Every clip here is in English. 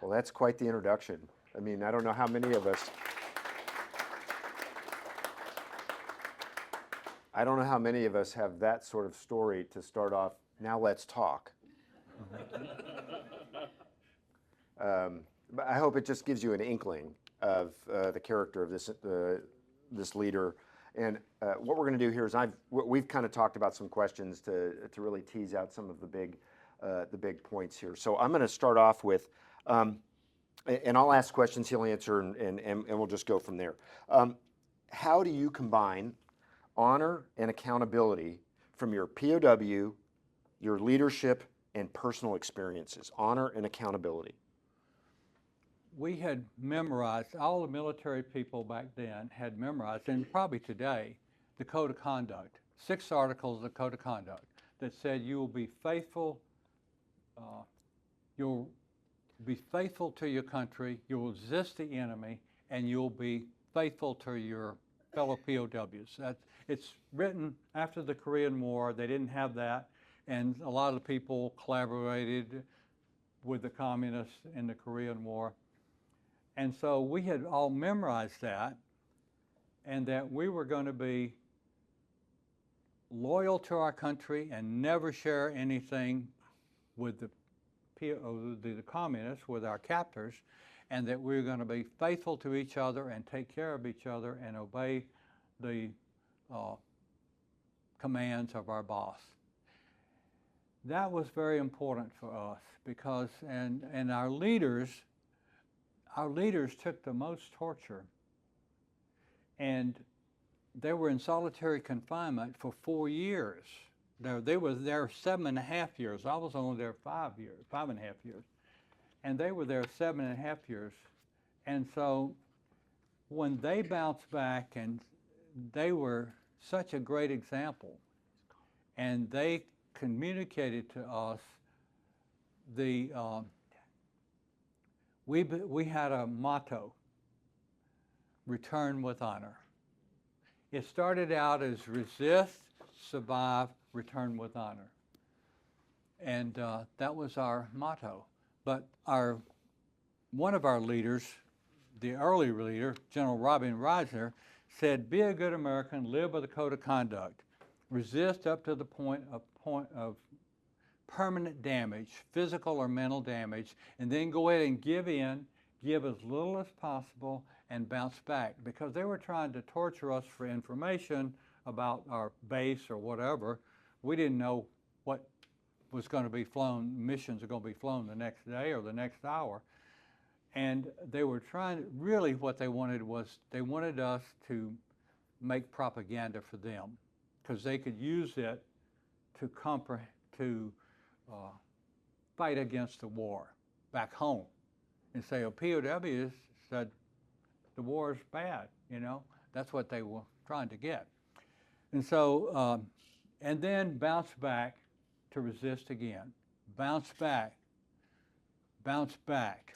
Well, that's quite the introduction. I mean, I don't know how many of us, have that sort of story to start off. Now let's talk. But I hope it just gives you an inkling of the character of this leader. And what we're going to do here is we've kind of talked about some questions to really tease out some of the big points here. So I'm going to start off with, and I'll ask questions, he'll answer, and we'll just go from there. How do you combine honor and accountability from your POW, your leadership, and personal experiences? Honor and accountability. We had memorized, all the military people back then had memorized, and probably today, the Code of Conduct, 6 articles of the Code of Conduct that said you will be faithful, you'll be faithful to your country, you will resist the enemy, and you'll be faithful to your fellow POWs. It's written after the Korean War. They didn't have that, and a lot of the people collaborated with the communists in the Korean War. And so we had all memorized that, and that we were going to be loyal to our country and never share anything with the communists, with our captors, and that we were going to be faithful to each other and take care of each other and obey the commands of our boss. That was very important for us because, and our leaders took the most torture, and they were in solitary confinement for 4 years. They were there 7.5 years. I was only there 5.5 years. And they were there 7.5 years. And so when they bounced back, and they were such a great example, and they communicated to us we had a motto, return with honor. It started out as resist, survive, return with honor. And that was our motto. But one of our leaders, the early leader, General Robin Reisner, said, be a good American, live by the Code of Conduct. Resist up to the point of permanent damage, physical or mental damage, and then go ahead and give in, give as little as possible, and bounce back. Because they were trying to torture us for information about our base or whatever. We didn't know what was going to be flown, missions are going to be flown the next day or the next hour. And they were trying, really what they wanted was, they wanted us to make propaganda for them, because they could use it to fight against the war back home and say, oh, POWs said the war is bad, you know. That's what they were trying to get. And so, and then bounce back to resist again. Bounce back. Bounce back.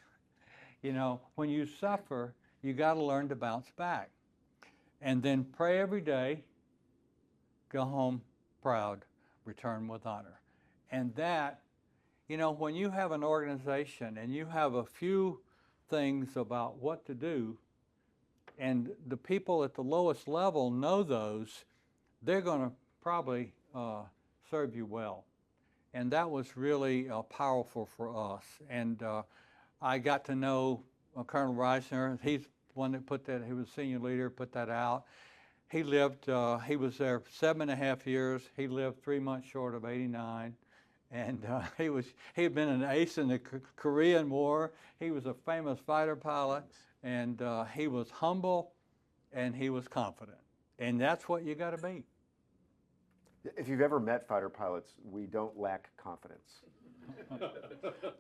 You know, when you suffer, you got to learn to bounce back. And then pray every day, go home proud, return with honor. And that, you know, when you have an organization and you have a few things about what to do, and the people at the lowest level know those, they're going to probably serve you well. And that was really powerful for us. And I got to know Colonel Reisner. He's one that put that, he was senior leader, put that out. He lived, he was there 7.5 years. He lived 3 months short of 89. And he had been an ace in the Korean War. He was a famous fighter pilot, and he was humble and he was confident. And that's what you got to be. If you've ever met fighter pilots, we don't lack confidence.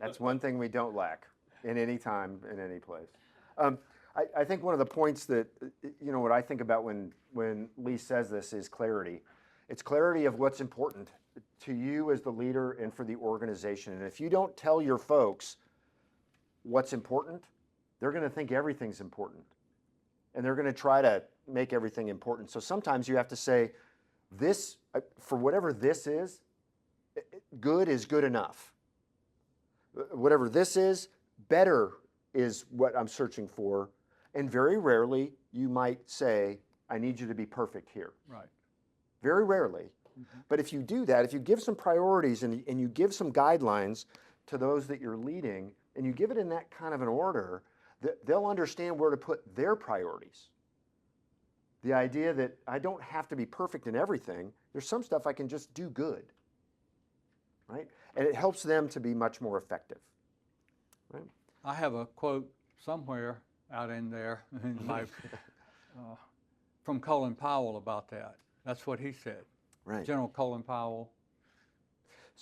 That's one thing we don't lack in any time, in any place. I think one of the points that, you know, what I think about when Lee says this is clarity. It's clarity of what's important to you as the leader and for the organization. And if you don't tell your folks what's important, they're going to think everything's important. And they're going to try to make everything important. So sometimes you have to say, this, for whatever this is good enough. Whatever this is, better is what I'm searching for. And very rarely you might say, I need you to be perfect here. Right. Very rarely. But if you do that, if you give some priorities and you give some guidelines to those that you're leading, and you give it in that kind of an order, they'll understand where to put their priorities. The idea that I don't have to be perfect in everything. There's some stuff I can just do good, right? And it helps them to be much more effective, right? I have a quote somewhere out in there in my, from Colin Powell about that. That's what he said. Right. General Colin Powell,